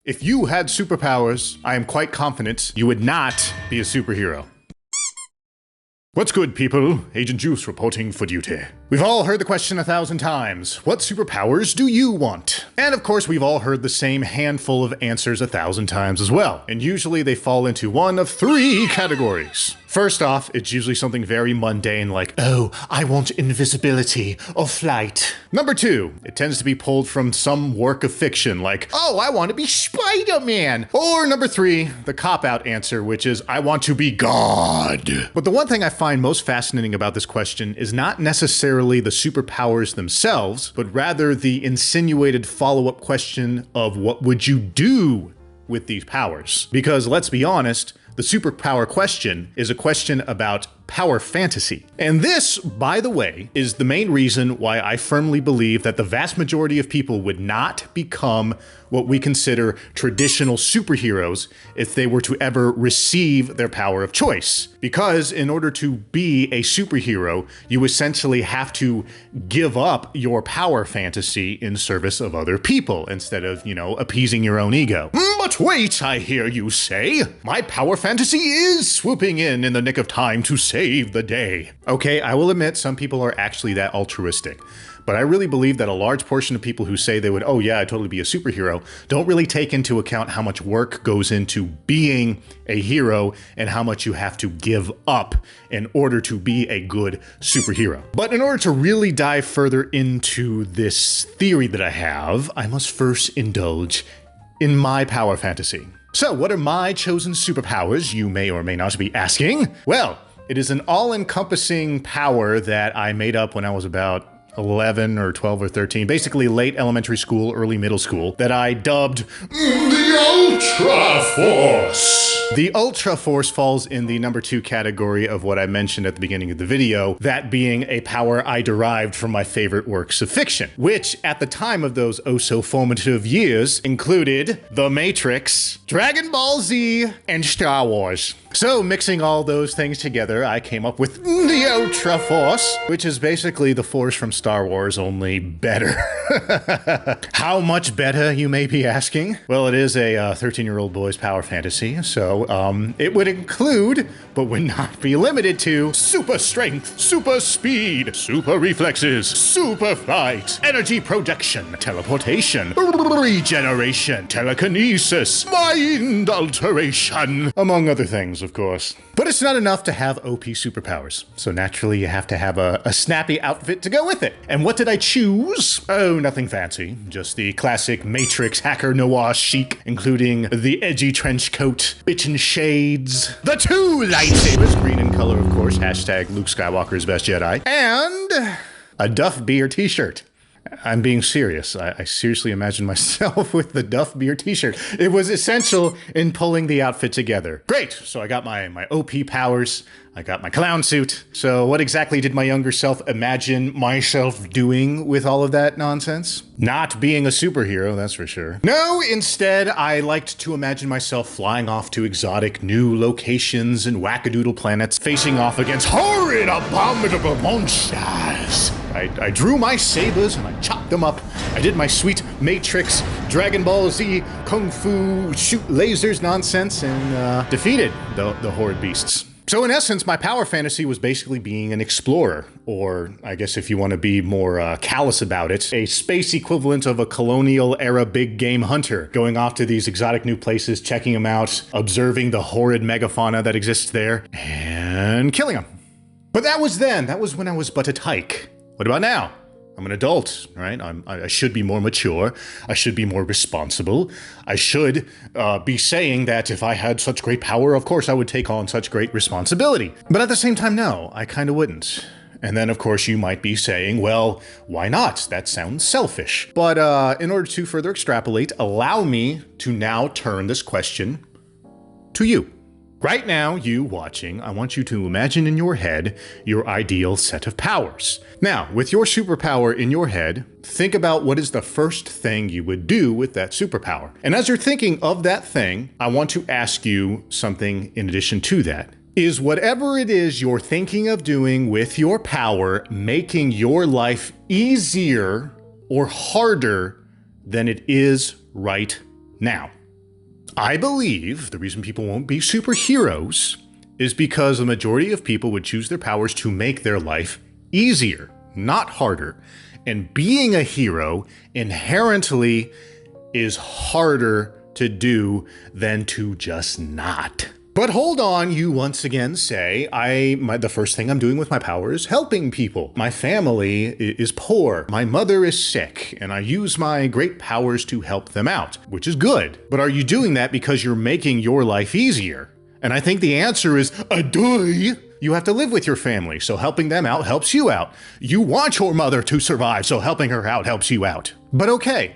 If you had superpowers, I am quite confident you would not be a superhero. What's good, people? Agent Juice reporting for duty. We've all heard the question 1,000 times. What superpowers do you want? And of course, we've all heard the same handful of answers 1,000 times as well. And usually they fall into one of 3 categories. First off, it's usually something very mundane like, oh, I want invisibility or flight. Number 2, it tends to be pulled from some work of fiction like, oh, I want to be Spider-Man. Or number 3, the cop-out answer, which is, I want to be God. But the one thing I find most fascinating about this question is not necessarily the superpowers themselves, but rather the insinuated follow-up question of what would you do with these powers? Because let's be honest, the superpower question is a question about power fantasy. And this, by the way, is the main reason why I firmly believe that the vast majority of people would not become what we consider traditional superheroes if they were to ever receive their power of choice. Because in order to be a superhero, you essentially have to give up your power fantasy in service of other people instead of, appeasing your own ego. But wait, I hear you say. My power fantasy is swooping in the nick of time to save the day. Okay, I will admit some people are actually that altruistic. But I really believe that a large portion of people who say they would, oh yeah, I'd totally be a superhero, don't really take into account how much work goes into being a hero and how much you have to give up in order to be a good superhero. But in order to really dive further into this theory that I have, I must first indulge in my power fantasy. So what are my chosen superpowers, you may or may not be asking? Well, it is an all-encompassing power that I made up when I was about 11 or 12 or 13, basically late elementary school, early middle school, that I dubbed the Ultra Force. The Ultra Force falls in the number 2 category of what I mentioned at the beginning of the video, that being a power I derived from my favorite works of fiction, which at the time of those oh-so-formative years included The Matrix, Dragon Ball Z, and Star Wars. So mixing all those things together, I came up with the Ultra Force, which is basically the Force from Star Wars, only better. How much better, you may be asking? Well, it is a 13-year-old boy's power fantasy, so it would include, but would not be limited to, super strength, super speed, super reflexes, super flight, energy projection, teleportation, regeneration, telekinesis, mind alteration, among other things, of course. But it's not enough to have OP superpowers, so naturally you have to have a snappy outfit to go with it. And what did I choose? Oh, nothing fancy, just the classic Matrix hacker noir chic, including the edgy trench coat, bitchin' shades, the 2 lightsabers, green in color of course, hashtag Luke Skywalker's best Jedi, and a Duff Beer t-shirt. I'm being serious. I seriously imagined myself with the Duff Beer t-shirt. It was essential in pulling the outfit together. Great, so I got my OP powers, I got my clown suit. So what exactly did my younger self imagine myself doing with all of that nonsense? Not being a superhero, that's for sure. No, instead, I liked to imagine myself flying off to exotic new locations and wackadoodle planets, facing off against horrid, abominable monsters. I drew my sabers and I chopped them up. I did my sweet Matrix, Dragon Ball Z, Kung Fu, shoot lasers nonsense and defeated the horrid beasts. So in essence, my power fantasy was basically being an explorer, or I guess if you want to be more callous about it, a space equivalent of a colonial era big game hunter, going off to these exotic new places, checking them out, observing the horrid megafauna that exists there, and killing them. But that was then. That was when I was but a tyke. What about now? I'm an adult, right? I should be more mature. I should be more responsible. I should be saying that if I had such great power, of course I would take on such great responsibility. But at the same time, no, I kind of wouldn't. And then, of course, you might be saying, well, why not? That sounds selfish. But in order to further extrapolate, allow me to now turn this question to you. Right now, you watching, I want you to imagine in your head your ideal set of powers. Now, with your superpower in your head, think about what is the first thing you would do with that superpower. And as you're thinking of that thing, I want to ask you something in addition to that. Is whatever it is you're thinking of doing with your power making your life easier or harder than it is right now? I believe the reason people won't be superheroes is because the majority of people would choose their powers to make their life easier, not harder. And being a hero inherently is harder to do than to just not. But hold on, you once again say, the first thing I'm doing with my power is helping people. My family is poor, my mother is sick, and I use my great powers to help them out, which is good. But are you doing that because you're making your life easier? And I think the answer is, duh. You have to live with your family, so helping them out helps you out. You want your mother to survive, so helping her out helps you out. But okay,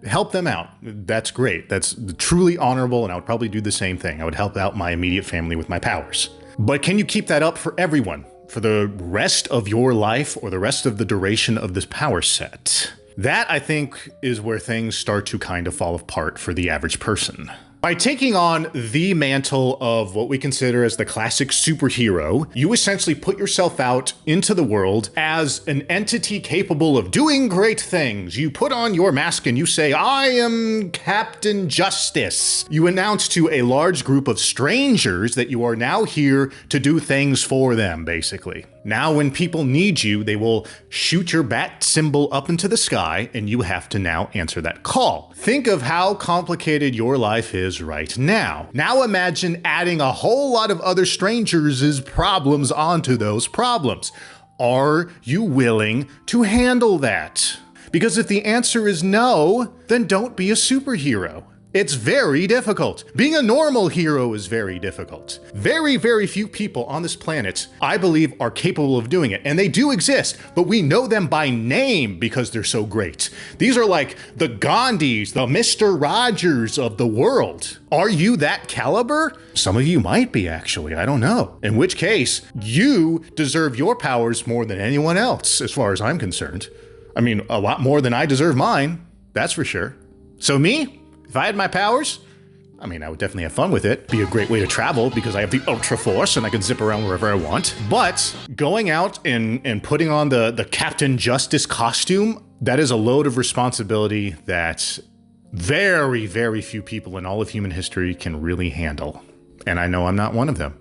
help them out. That's great. That's truly honorable, and I would probably do the same thing. I would help out my immediate family with my powers. But can you keep that up for everyone, for the rest of your life or the rest of the duration of this power set? That, I think, is where things start to kind of fall apart for the average person. By taking on the mantle of what we consider as the classic superhero, you essentially put yourself out into the world as an entity capable of doing great things. You put on your mask and you say, I am Captain Justice. You announce to a large group of strangers that you are now here to do things for them, basically. Now, when people need you, they will shoot your bat symbol up into the sky, and you have to now answer that call. Think of how complicated your life is right now. Now imagine adding a whole lot of other strangers' problems onto those problems. Are you willing to handle that? Because if the answer is no, then don't be a superhero. It's very difficult. Being a normal hero is very difficult. Very, very few people on this planet, I believe, are capable of doing it. And they do exist, but we know them by name because they're so great. These are like the Gandhis, the Mr. Rogers of the world. Are you that caliber? Some of you might be, actually. I don't know. In which case, you deserve your powers more than anyone else, as far as I'm concerned. I mean, a lot more than I deserve mine. That's for sure. So me? If I had my powers, I mean, I would definitely have fun with it. Be a great way to travel because I have the Ultra Force and I can zip around wherever I want. But going out and putting on the Captain Justice costume, that is a load of responsibility that very, very few people in all of human history can really handle. And I know I'm not one of them.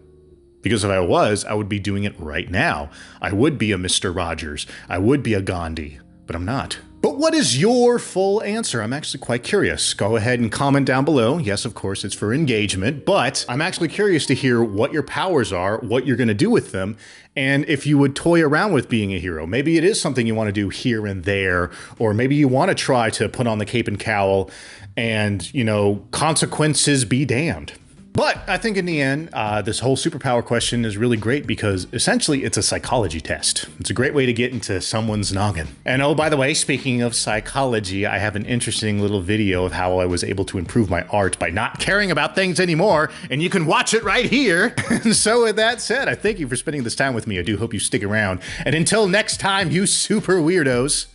Because if I was, I would be doing it right now. I would be a Mr. Rogers. I would be a Gandhi, but I'm not. But what is your full answer? I'm actually quite curious. Go ahead and comment down below. Yes, of course, it's for engagement, but I'm actually curious to hear what your powers are, what you're going to do with them, and if you would toy around with being a hero. Maybe it is something you want to do here and there, or maybe you want to try to put on the cape and cowl and, you know, consequences be damned. But I think in the end, this whole superpower question is really great because essentially it's a psychology test. It's a great way to get into someone's noggin. And oh, by the way, speaking of psychology, I have an interesting little video of how I was able to improve my art by not caring about things anymore, and you can watch it right here. And so with that said, I thank you for spending this time with me. I do hope you stick around. And until next time, you super weirdos,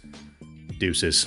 deuces.